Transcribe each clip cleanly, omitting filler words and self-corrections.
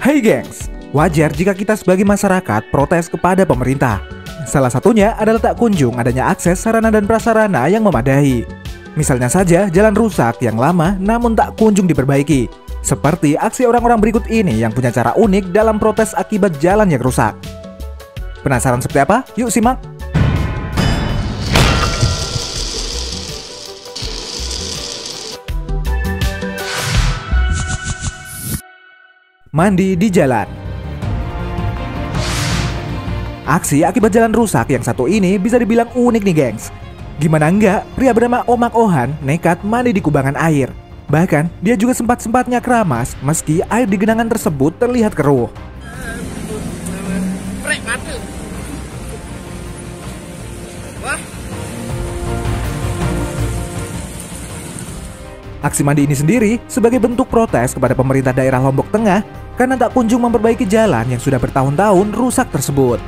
Hai gengs, wajar jika kita sebagai masyarakat protes kepada pemerintah. Salah satunya adalah tak kunjung adanya akses sarana dan prasarana yang memadai. Misalnya saja jalan rusak yang lama namun tak kunjung diperbaiki. Seperti aksi orang-orang berikut ini yang punya cara unik dalam protes akibat jalan yang rusak. Penasaran seperti apa? Yuk simak! Mandi di jalan. Aksi akibat jalan rusak yang satu ini bisa dibilang unik nih gengs. Gimana enggak, pria bernama Omak Ohan nekat mandi di kubangan air. Bahkan, dia juga sempat-sempatnya keramas meski air di genangan tersebut terlihat keruh. Aksi mandi ini sendiri sebagai bentuk protes kepada pemerintah daerah Lombok Tengah karena tak kunjung memperbaiki jalan yang sudah bertahun-tahun rusak tersebut.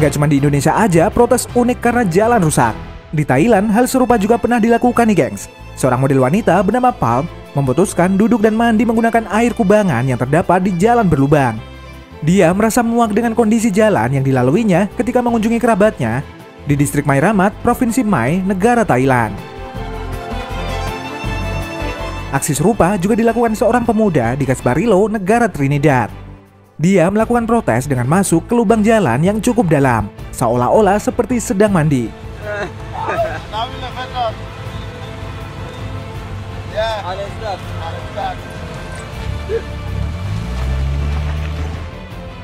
Gak cuma di Indonesia aja protes unik karena jalan rusak. Di Thailand hal serupa juga pernah dilakukan nih gengs. Seorang model wanita bernama Palm memutuskan duduk dan mandi menggunakan air kubangan yang terdapat di jalan berlubang. Dia merasa muak dengan kondisi jalan yang dilaluinya ketika mengunjungi kerabatnya di distrik Mai Ramat, Provinsi Mai, negara Thailand. Aksi serupa juga dilakukan seorang pemuda di Casbarilo, negara Trinidad. Dia melakukan protes dengan masuk ke lubang jalan yang cukup dalam, seolah-olah seperti sedang mandi.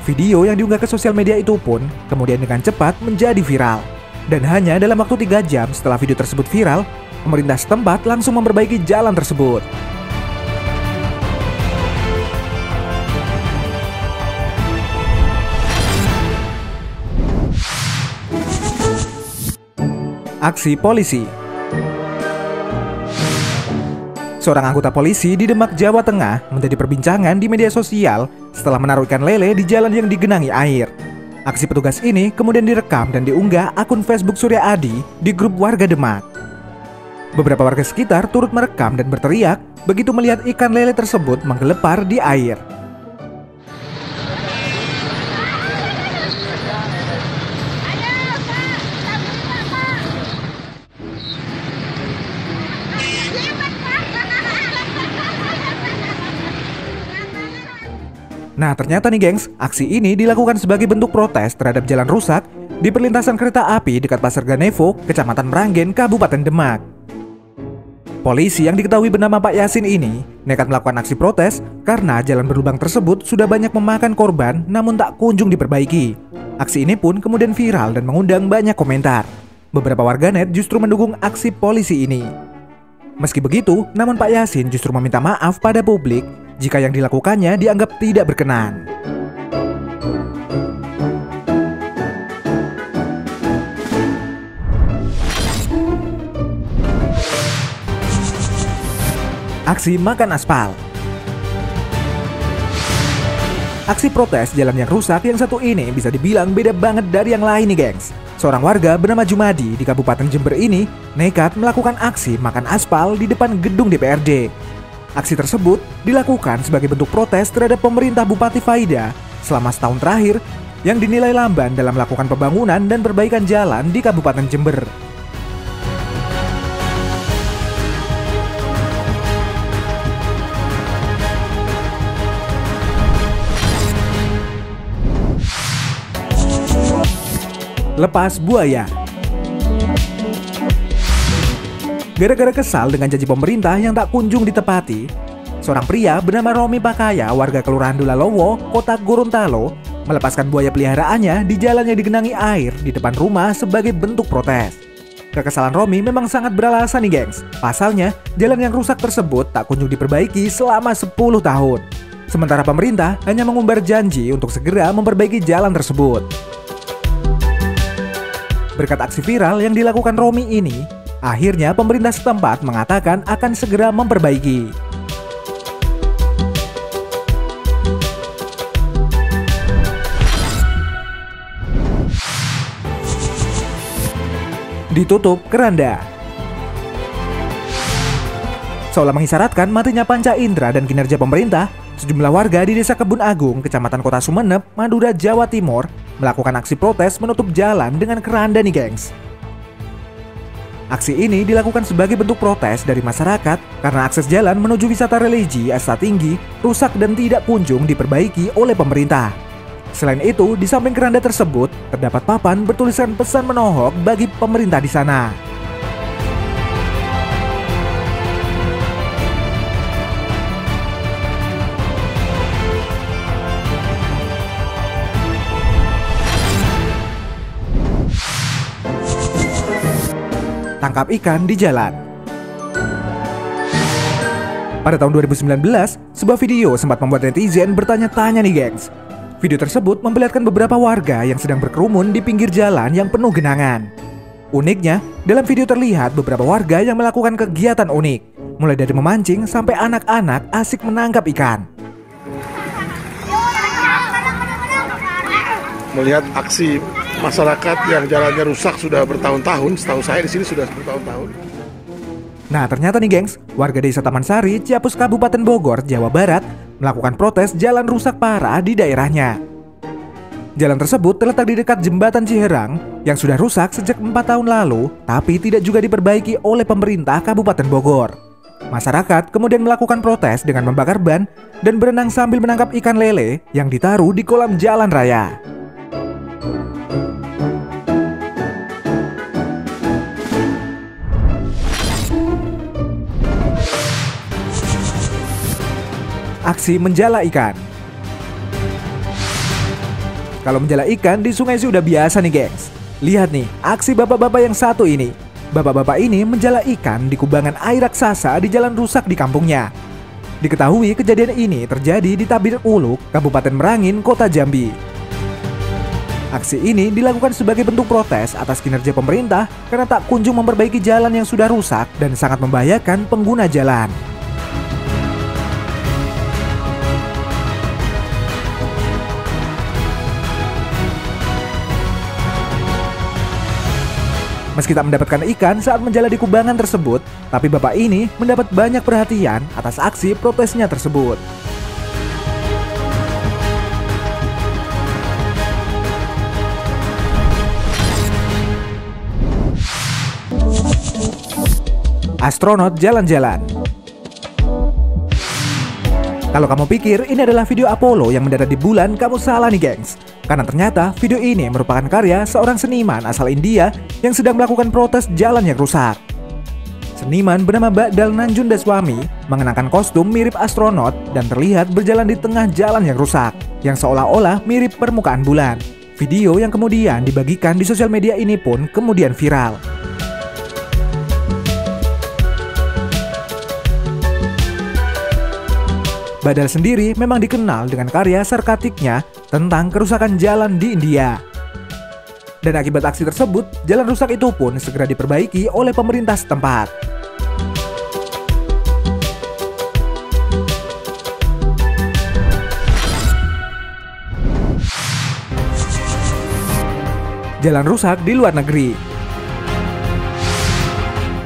Video yang diunggah ke sosial media itu pun kemudian dengan cepat menjadi viral. Dan hanya dalam waktu 3 jam setelah video tersebut viral, pemerintah setempat langsung memperbaiki jalan tersebut. Aksi polisi. Seorang anggota polisi di Demak, Jawa Tengah menjadi perbincangan di media sosial setelah menaruh ikan lele di jalan yang digenangi air. Aksi petugas ini kemudian direkam dan diunggah akun Facebook Surya Adi di grup warga Demak. Beberapa warga sekitar turut merekam dan berteriak begitu melihat ikan lele tersebut menggelepar di air. Nah ternyata nih gengs, aksi ini dilakukan sebagai bentuk protes terhadap jalan rusak di perlintasan kereta api dekat Pasar Ganevo, Kecamatan Meranggen, Kabupaten Demak. Polisi yang diketahui bernama Pak Yasin ini nekat melakukan aksi protes karena jalan berlubang tersebut sudah banyak memakan korban namun tak kunjung diperbaiki. Aksi ini pun kemudian viral dan mengundang banyak komentar. Beberapa warganet justru mendukung aksi polisi ini. Meski begitu, namun Pak Yasin justru meminta maaf pada publik jika yang dilakukannya dianggap tidak berkenan. Aksi makan aspal. Aksi protes jalan yang rusak yang satu ini bisa dibilang beda banget dari yang lain nih gengs. Seorang warga bernama Jumadi di Kabupaten Jember ini nekat melakukan aksi makan aspal di depan gedung DPRD. Aksi tersebut dilakukan sebagai bentuk protes terhadap pemerintah Bupati Faida selama setahun terakhir yang dinilai lamban dalam melakukan pembangunan dan perbaikan jalan di Kabupaten Jember. Lepas buaya. Gara-gara kesal dengan janji pemerintah yang tak kunjung ditepati, seorang pria bernama Romi Pakaya, warga Kelurahan Dulalowo, Kota Gorontalo, melepaskan buaya peliharaannya di jalan yang digenangi air di depan rumah sebagai bentuk protes. Kekesalan Romi memang sangat beralasan nih gengs. Pasalnya, jalan yang rusak tersebut tak kunjung diperbaiki selama 10 tahun. Sementara pemerintah hanya mengumbar janji untuk segera memperbaiki jalan tersebut. Berkat aksi viral yang dilakukan Romi ini, akhirnya pemerintah setempat mengatakan akan segera memperbaiki. Ditutup keranda. Seolah mengisyaratkan matinya panca indera dan kinerja pemerintah, sejumlah warga di Desa Kebun Agung, Kecamatan Kota Sumeneb, Madura, Jawa Timur melakukan aksi protes menutup jalan dengan keranda nih gengs. Aksi ini dilakukan sebagai bentuk protes dari masyarakat karena akses jalan menuju wisata religi Asta Tinggi rusak dan tidak kunjung diperbaiki oleh pemerintah. Selain itu, di samping keranda tersebut terdapat papan bertuliskan pesan menohok bagi pemerintah di sana. Tangkap ikan di jalan. Pada tahun 2019, sebuah video sempat membuat netizen bertanya-tanya nih gengs. Video tersebut memperlihatkan beberapa warga yang sedang berkerumun di pinggir jalan yang penuh genangan. Uniknya, dalam video terlihat beberapa warga yang melakukan kegiatan unik, mulai dari memancing sampai anak-anak asik menangkap ikan. Melihat aksi masyarakat yang jalannya rusak sudah bertahun-tahun, setahu saya di sini sudah bertahun-tahun. Nah, ternyata nih gengs, warga Desa Taman Sari, Ciapus, Kabupaten Bogor, Jawa Barat melakukan protes jalan rusak parah di daerahnya. Jalan tersebut terletak di dekat jembatan Ciherang yang sudah rusak sejak 4 tahun lalu, tapi tidak juga diperbaiki oleh pemerintah Kabupaten Bogor. Masyarakat kemudian melakukan protes dengan membakar ban dan berenang sambil menangkap ikan lele yang ditaruh di kolam jalan raya. Aksi menjala ikan. Kalau menjala ikan di sungai sih udah biasa nih gengs. Lihat nih, aksi bapak-bapak yang satu ini. Bapak-bapak ini menjala ikan di kubangan air raksasa di jalan rusak di kampungnya. Diketahui kejadian ini terjadi di Tabir Uluk, Kabupaten Merangin, Kota Jambi. Aksi ini dilakukan sebagai bentuk protes atas kinerja pemerintah karena tak kunjung memperbaiki jalan yang sudah rusak dan sangat membahayakan pengguna jalan. Meski tak mendapatkan ikan saat menjala di kubangan tersebut, tapi bapak ini mendapat banyak perhatian atas aksi protesnya tersebut. Astronot jalan-jalan. Kalau kamu pikir ini adalah video Apollo yang mendarat di bulan, kamu salah nih gengs. Karena ternyata video ini merupakan karya seorang seniman asal India yang sedang melakukan protes jalan yang rusak. Seniman bernama Ba'dal Nanjundaswamy mengenakan kostum mirip astronot dan terlihat berjalan di tengah jalan yang rusak, yang seolah-olah mirip permukaan bulan. Video yang kemudian dibagikan di sosial media ini pun kemudian viral. Ba'dal sendiri memang dikenal dengan karya sarkatiknya tentang kerusakan jalan di India. Dan akibat aksi tersebut, jalan rusak itu pun segera diperbaiki oleh pemerintah setempat. Jalan rusak di luar negeri.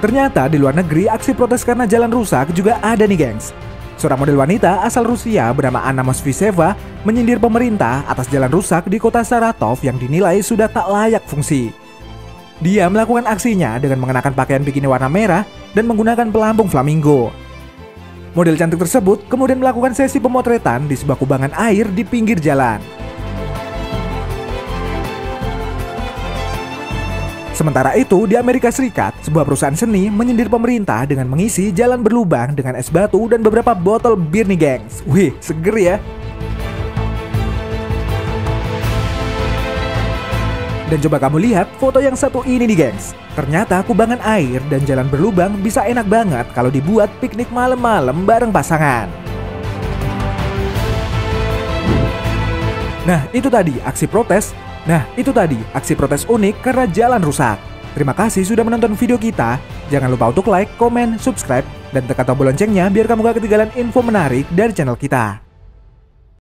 Ternyata di luar negeri aksi protes karena jalan rusak juga ada nih gengs. Seorang model wanita asal Rusia bernama Anna Mosfiseva menyindir pemerintah atas jalan rusak di kota Saratov yang dinilai sudah tak layak fungsi. Dia melakukan aksinya dengan mengenakan pakaian bikini warna merah dan menggunakan pelampung flamingo. Model cantik tersebut kemudian melakukan sesi pemotretan di sebuah kubangan air di pinggir jalan. Sementara itu, di Amerika Serikat, sebuah perusahaan seni menyindir pemerintah dengan mengisi jalan berlubang dengan es batu dan beberapa botol bir nih gengs. Wih, seger ya. Dan coba kamu lihat foto yang satu ini nih gengs. Ternyata kubangan air dan jalan berlubang bisa enak banget kalau dibuat piknik malam-malam bareng pasangan. Nah, itu tadi aksi protes unik karena jalan rusak. Terima kasih sudah menonton video kita. Jangan lupa untuk like, komen, subscribe, dan tekan tombol loncengnya biar kamu gak ketinggalan info menarik dari channel kita.